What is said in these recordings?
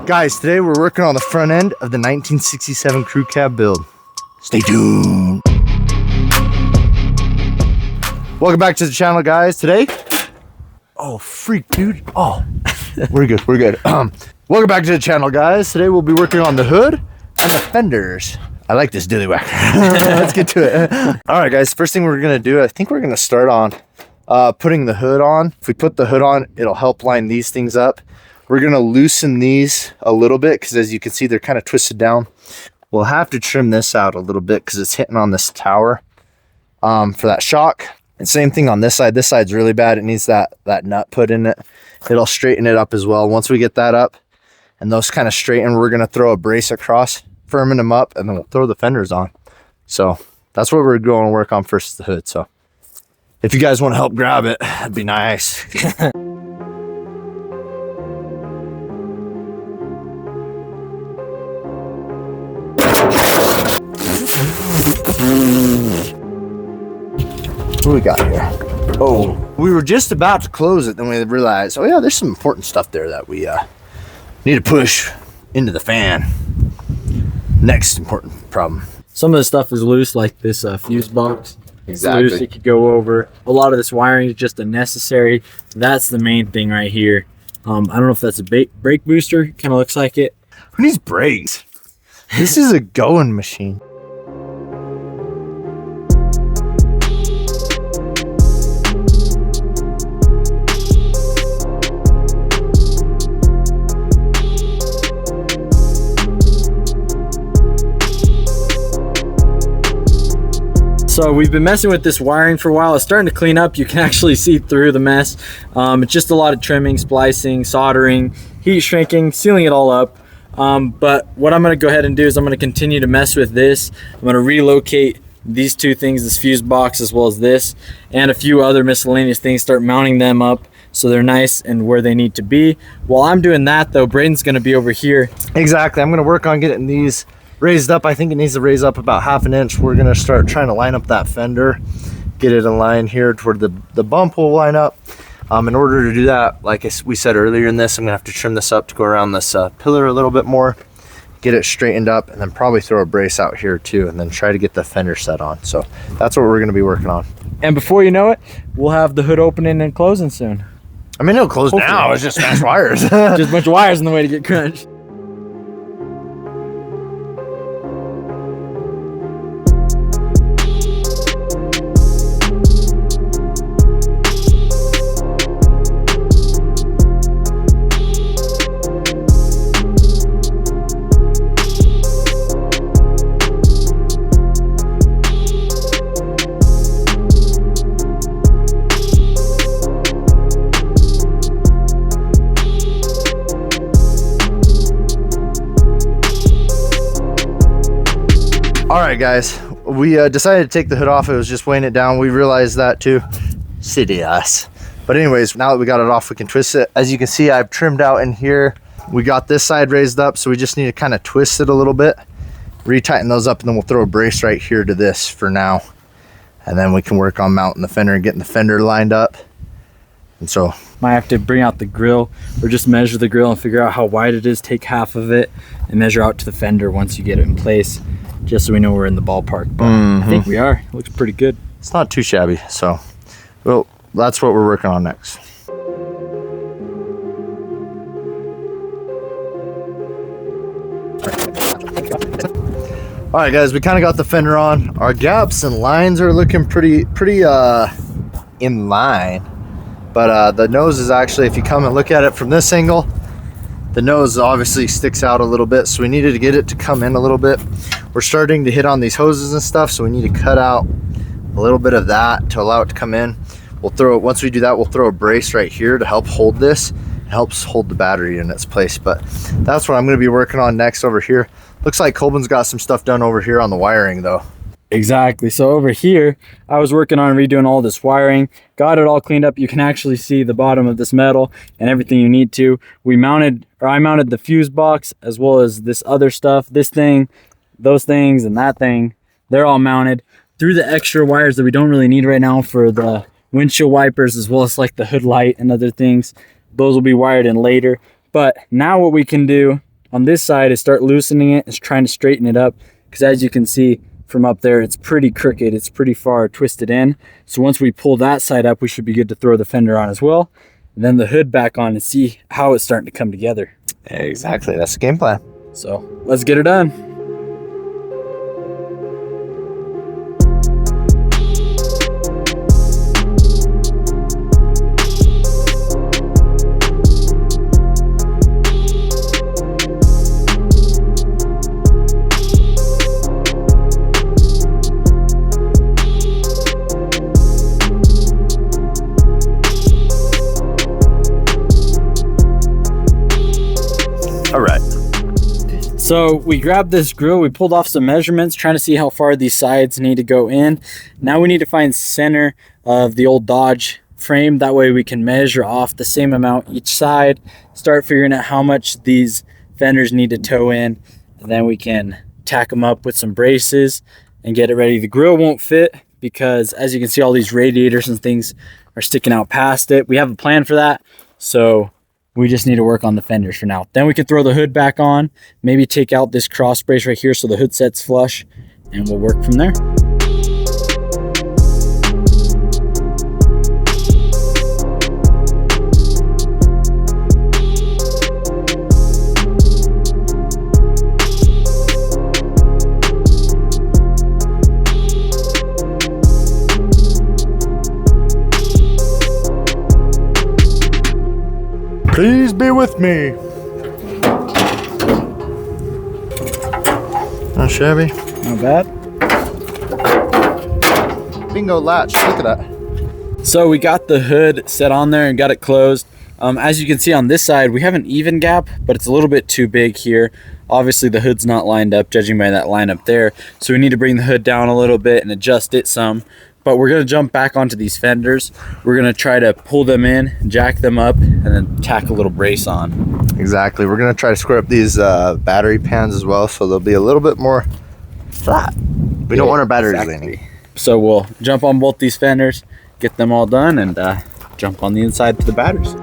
Guys, today we're working on the front end of the 1967 crew cab build. Stay tuned. Welcome back to the channel, guys. Today, oh freak, dude. Oh, we're good. Welcome back to the channel, guys. Today we'll be working on the hood and the fenders. I like this dilly whacker. Let's get to it. All right, guys. First thing we're gonna do, I think we're gonna start on putting the hood on. If we put the hood on, it'll help line these things up. We're gonna loosen these a little bit because as you can see, they're kind of twisted down. We'll have to trim this out a little bit because it's hitting on this tower for that shock. And same thing on this side. This side's really bad. It needs that nut put in it. It'll straighten it up as well. Once we get that up and those kind of straighten, we're gonna throw a brace across, firming them up, and then we'll throw the fenders on. So that's what we're going to work on first, is the hood. So if you guys want to help grab it, that'd be nice. What do we got here? Oh, we were just about to close it, then we realized, oh yeah, there's some important stuff there that we need to push into the fan. Next important problem. Some of the stuff is loose, like this fuse box. Exactly. It's loose, it could go over. A lot of this wiring is just unnecessary. That's the main thing right here. I don't know if that's a brake booster. Kind of looks like it. Who needs brakes? This is a going machine. So we've been messing with this wiring for a while. It's starting to clean up. You can actually see through the mess. It's just a lot of trimming, splicing, soldering, heat shrinking, sealing it all up. But what I'm gonna go ahead and do is I'm gonna continue to mess with this. I'm gonna relocate these two things, this fuse box as well as this, and a few other miscellaneous things, start mounting them up so they're nice and where they need to be. While I'm doing that though, Braden's gonna be over here. Exactly, I'm gonna work on getting these raised up. I think it needs to raise up about 1/2 inch. We're gonna start trying to line up that fender, get it in line here toward the bump will line up. In order to do that, like we said earlier in this, I'm gonna have to trim this up to go around this pillar a little bit more, get it straightened up, and then probably throw a brace out here too, and then try to get the fender set on. So that's what we're gonna be working on. And before you know it, we'll have the hood opening and closing soon. I mean, it'll close now, it's just smashed wires. Just a bunch of wires in the way to get crunched. All right, guys, we decided to take the hood off. It was just weighing it down. We realized that too. Silly us. But anyways, now that we got it off, we can twist it. As you can see, I've trimmed out in here. We got this side raised up, so we just need to kind of twist it a little bit, retighten those up, and then we'll throw a brace right here to this for now. And then we can work on mounting the fender and getting the fender lined up. And so might have to bring out the grill or just measure the grill and figure out how wide it is, take half of it and measure out to the fender once you get it in place, just so we know we're in the ballpark. But I think we are. It looks pretty good. It's not too shabby. So, well, that's what we're working on next. All right, guys, we kind of got the fender on. Our gaps and lines are looking pretty in line. But the nose is actually, if you come and look at it from this angle, the nose obviously sticks out a little bit, so we needed to get it to come in a little bit. We're starting to hit on these hoses and stuff, so we need to cut out a little bit of that to allow it to come in. We'll throw, once we do that, we'll throw a brace right here to help hold this. It helps hold the battery in its place. But that's what I'm going to be working on next over here. Looks like Colbin's got some stuff done over here on the wiring though. Exactly. So over here, I was working on redoing all this wiring, got it all cleaned up. You can actually see the bottom of this metal and everything you need to. I mounted the fuse box as well as this other stuff, this thing, those things, and that thing. They're all mounted. Through the extra wires that we don't really need right now for the windshield wipers, as well as like the hood light and other things, those will be wired in later. But now what we can do on this side is start loosening it and trying to straighten it up, because as you can see from up there, it's pretty crooked, it's pretty far twisted in. So once we pull that side up, we should be good to throw the fender on as well, and then the hood back on and see how it's starting to come together. Exactly, that's the game plan. So let's get it done. All right. So we grabbed this grill, we pulled off some measurements, trying to see how far these sides need to go in. Now we need to find center of the old Dodge frame. That way we can measure off the same amount each side, start figuring out how much these fenders need to toe in, and then we can tack them up with some braces and get it ready. The grill won't fit because, as you can see, all these radiators and things are sticking out past it. We have a plan for that, so we just need to work on the fenders for now. Then we can throw the hood back on, maybe take out this cross brace right here so the hood sets flush, and we'll work from there. Please be with me. Not shabby. Not bad. Bingo latch, look at that. So we got the hood set on there and got it closed. As you can see on this side, we have an even gap, but it's a little bit too big here. Obviously the hood's not lined up, judging by that line up there. So we need to bring the hood down a little bit and adjust it some. But we're gonna jump back onto these fenders. We're gonna try to pull them in, jack them up, and then tack a little brace on. Exactly, we're gonna try to square up these battery pans as well, so they'll be a little bit more flat. We don't want our batteries leaning. So we'll jump on both these fenders, get them all done, and jump on the inside to the batteries.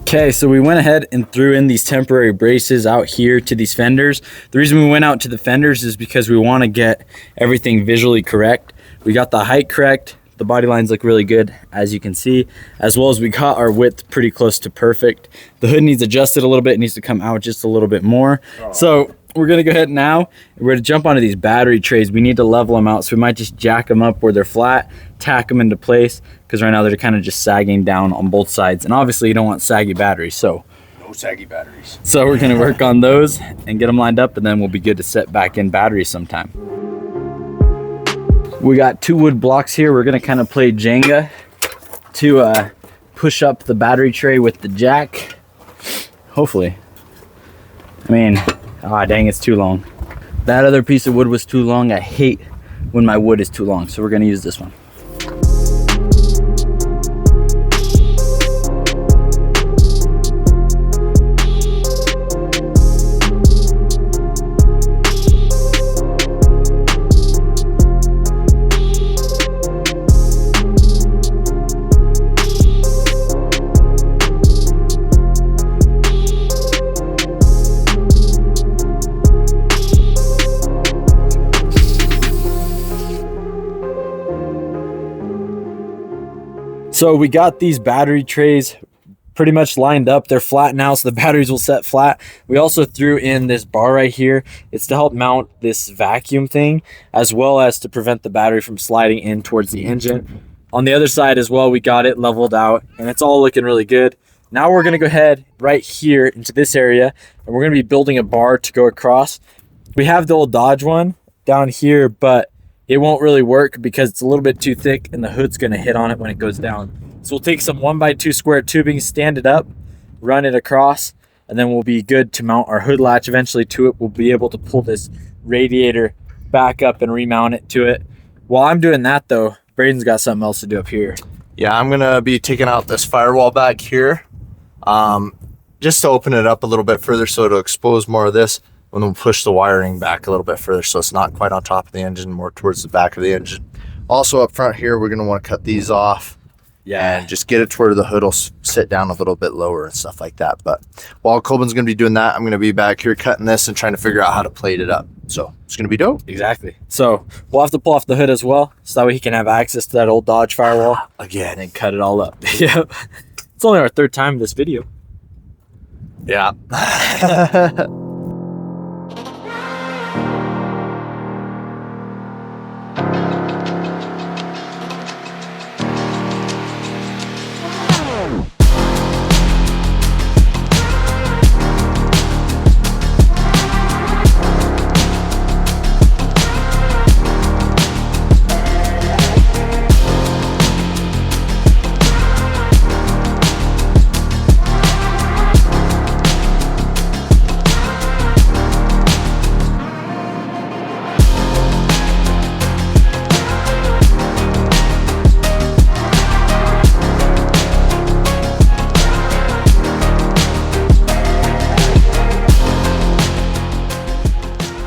Okay, so we went ahead and threw in these temporary braces out here to these fenders. The reason we went out to the fenders is because we want to get everything visually correct. We got the height correct, the body lines look really good, as you can see, as well as we got our width pretty close to perfect. The hood needs adjusted a little bit, it needs to come out just a little bit more. So we're gonna go ahead now, and we're gonna jump onto these battery trays. We need to level them out, so we might just jack them up where they're flat, tack them into place, because right now they're kind of just sagging down on both sides, and obviously you don't want saggy batteries, so no saggy batteries. So we're gonna work on those and get them lined up, and then we'll be good to set back in batteries sometime. We got 2 wood blocks here. We're gonna kind of play Jenga to push up the battery tray with the jack. Hopefully. I mean, ah, dang, it's too long. That other piece of wood was too long. I hate when my wood is too long, so we're gonna use this one. So we got these battery trays pretty much lined up. They're flat now, so the batteries will set flat. We also threw in this bar right here. It's to help mount this vacuum thing, as well as to prevent the battery from sliding in towards the engine. On the other side as well, we got it leveled out, and it's all looking really good. Now we're gonna go ahead right here into this area, and we're gonna be building a bar to go across. We have the old Dodge one down here, but it won't really work because it's a little bit too thick and the hood's going to hit on it when it goes down. So we'll take some 1x2 square tubing, stand it up, run it across, and then we'll be good to mount our hood latch eventually to it. We'll be able to pull this radiator back up and remount it to it. While I'm doing that though, Braden's got something else to do up here. Yeah, I'm gonna be taking out this firewall back here, just to open it up a little bit further so it'll expose more of this, and then we'll push the wiring back a little bit further so it's not quite on top of the engine, more towards the back of the engine. Also up front here, we're gonna want to cut these off. Yeah, and just get it to where the hood will sit down a little bit lower and stuff like that. But while Colbin's going to be doing that, I'm going to be back here cutting this and trying to figure out how to plate it up. So it's going to be dope. Exactly. So we'll have to pull off the hood as well, so that way he can have access to that old Dodge Firewall. Again. And cut it all up. Yep. It's only our third time in this video. Yeah.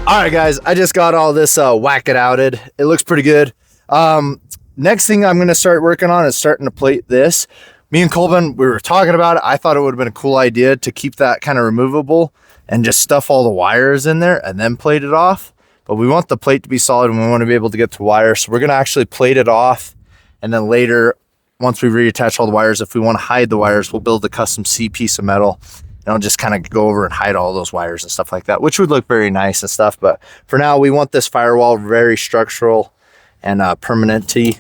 All right, guys, I just got all this whack-it outed. It looks pretty good. Next thing I'm going to start working on is starting to plate this. Me and Colbin, we were talking about it. I thought it would have been a cool idea to keep that kind of removable and just stuff all the wires in there and then plate it off. But we want the plate to be solid and we want to be able to get to wire. So we're going to actually plate it off. And then later, once we reattach all the wires, if we want to hide the wires, we'll build a custom C piece of metal. And I'll just kind of go over and hide all those wires and stuff like that, which would look very nice and stuff. But for now, we want this firewall very structural and permanenty.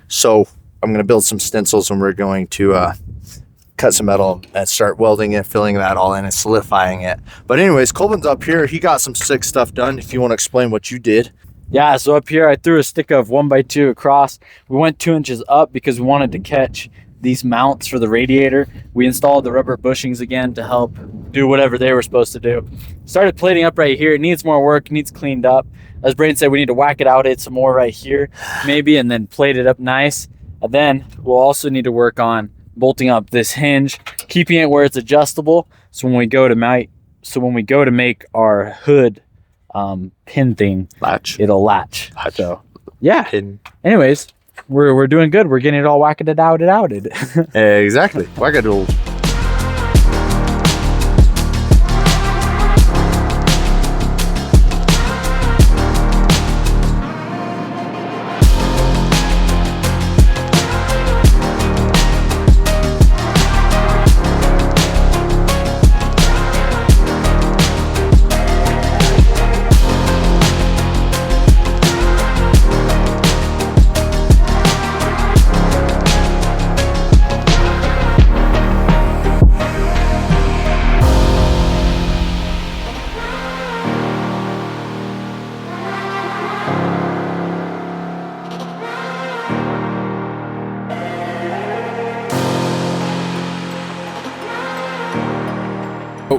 So I'm going to build some stencils and we're going to cut some metal and start welding it, filling that all in and solidifying it. But anyways, Colbin's up here. He got some sick stuff done. If you want to explain what you did. Yeah, so up here I threw a stick of 1x2 across. We went 2 inches up because we wanted to catch these mounts for the radiator. We installed the rubber bushings again to help do whatever they were supposed to do. Started plating up right here. It needs more work, needs cleaned up. As Braden said, we need to whack it out, some more right here maybe, and then plate it up nice. And then we'll also need to work on bolting up this hinge, keeping it where it's adjustable, so when we go to make our hood pin thing, it'll latch. So yeah, pin. Anyways, we're doing good. We're getting it all whacked outed. Exactly. Whack-a-doodle.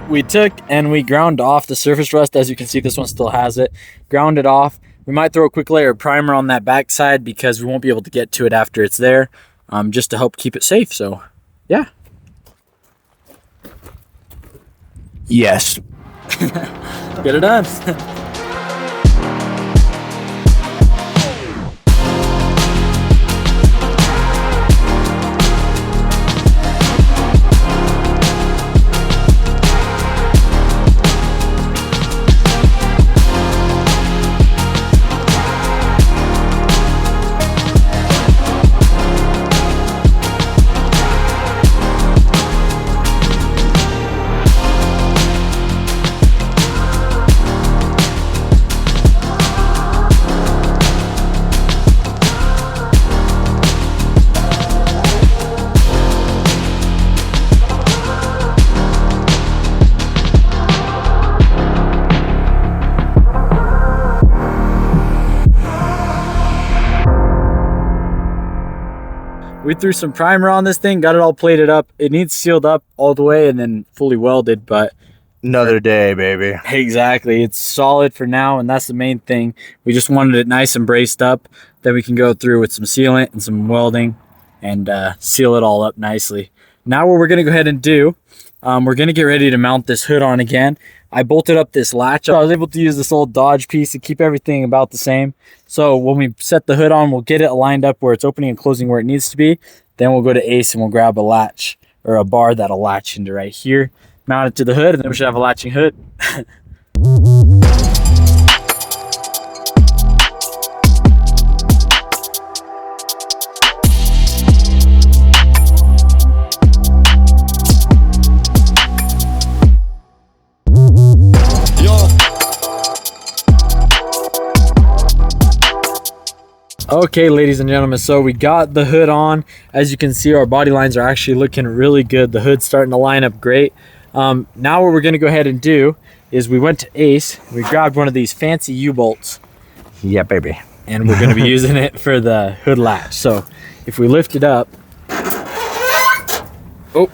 We took and we ground off the surface rust. As you can see, this one still has it. Ground it off. We might throw a quick layer of primer on that back side because we won't be able to get to it after it's there, just to help keep it safe. So yeah. Yes. Get it done. We threw some primer on this thing, got it all plated up. It needs sealed up all the way and then fully welded, but another day, baby. exactly. It's solid for now, and that's the main thing. We just wanted it nice and braced up. Then we can go through with some sealant and some welding and seal it all up nicely. Now what we're going to go ahead and do, we're going to get ready to mount this hood on again. I bolted up this latch. I was able to use this old Dodge piece to keep everything about the same. So when we set the hood on, we'll get it lined up where it's opening and closing where it needs to be. Then we'll go to Ace and we'll grab a latch or a bar that'll latch into right here. Mount it to the hood, and then we should have a latching hood. Okay, ladies and gentlemen, so we got the hood on. As you can see, our body lines are actually looking really good. The hood's starting to line up great. Now what we're going to go ahead and do is we went to Ace, we grabbed one of these fancy U-bolts. Yeah, baby. And we're going to be using it for the hood latch. So if we lift it up, oh,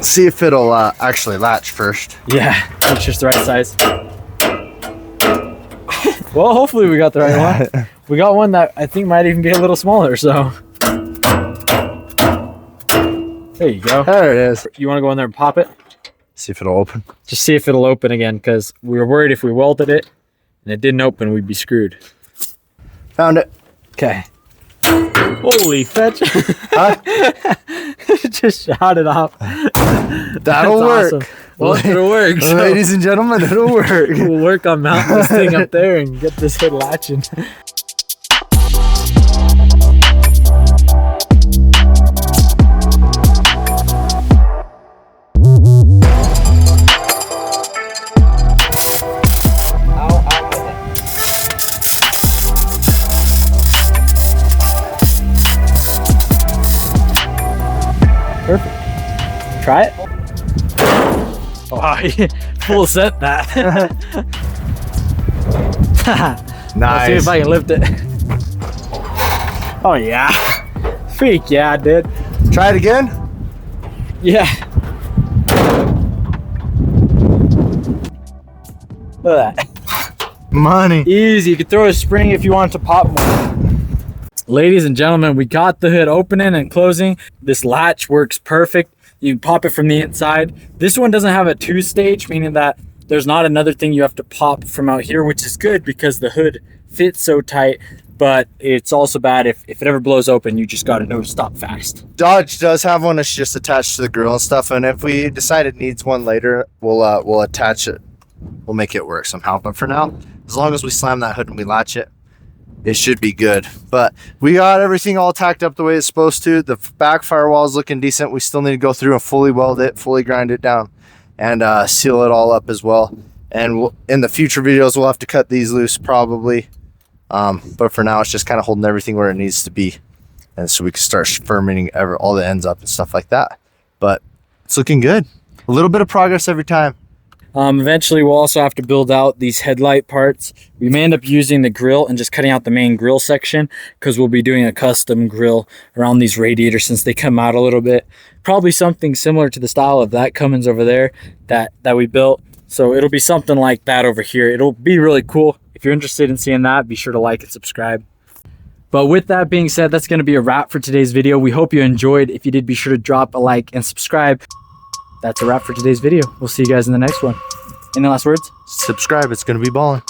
see if it'll actually latch first. Yeah, make sure it's the right size. Well, hopefully we got the right one. We got one that I think might even be a little smaller, so. There you go. There it is. You want to go in there and pop it? See if it'll open. Just see if it'll open again, because we were worried if we welded it and it didn't open, we'd be screwed. Found it. Okay. Holy fetch. Huh? Just shot it off. That'll work. Awesome. Well, it'll work. So ladies and gentlemen, it'll work. We'll work on mounting this thing up there and get this hood latching. Perfect. Try it. Oh, full set that. Nice. Let's see if I can lift it. Oh yeah. Freak yeah, dude. Try it again. Yeah. Look at that. Money. Easy. You could throw a spring if you want to pop more. Ladies and gentlemen, we got the hood opening and closing. This latch works perfect. You can pop it from the inside. This one doesn't have a two-stage, meaning that there's not another thing you have to pop from out here, which is good because the hood fits so tight, but it's also bad if it ever blows open, you just gotta know to stop fast. Dodge does have one that's just attached to the grill and stuff, and if we decide it needs one later, we'll attach it. We'll make it work somehow, but for now, as long as we slam that hood and we latch it, it should be good. But we got everything all tacked up the way it's supposed to. The back firewall is looking decent. We still need to go through and fully weld it, fully grind it down, and seal it all up as well. And in the future videos, we'll have to cut these loose probably. But for now, it's just kind of holding everything where it needs to be. And so we can start firming all the ends up and stuff like that. But it's looking good. A little bit of progress every time. Eventually we'll also have to build out these headlight parts. We may end up using the grill and just cutting out the main grill section, because we'll be doing a custom grill around these radiators since they come out a little bit. Probably something similar to the style of that Cummins over there that we built. So it'll be something like that over here. It'll be really cool. If you're interested in seeing that, be sure to like and subscribe. But with that being said, that's going to be a wrap for today's video. We hope you enjoyed. If you did, be sure to drop a like and subscribe. That's a wrap for today's video. We'll see you guys in the next one. Any last words? Subscribe. It's going to be ballin'.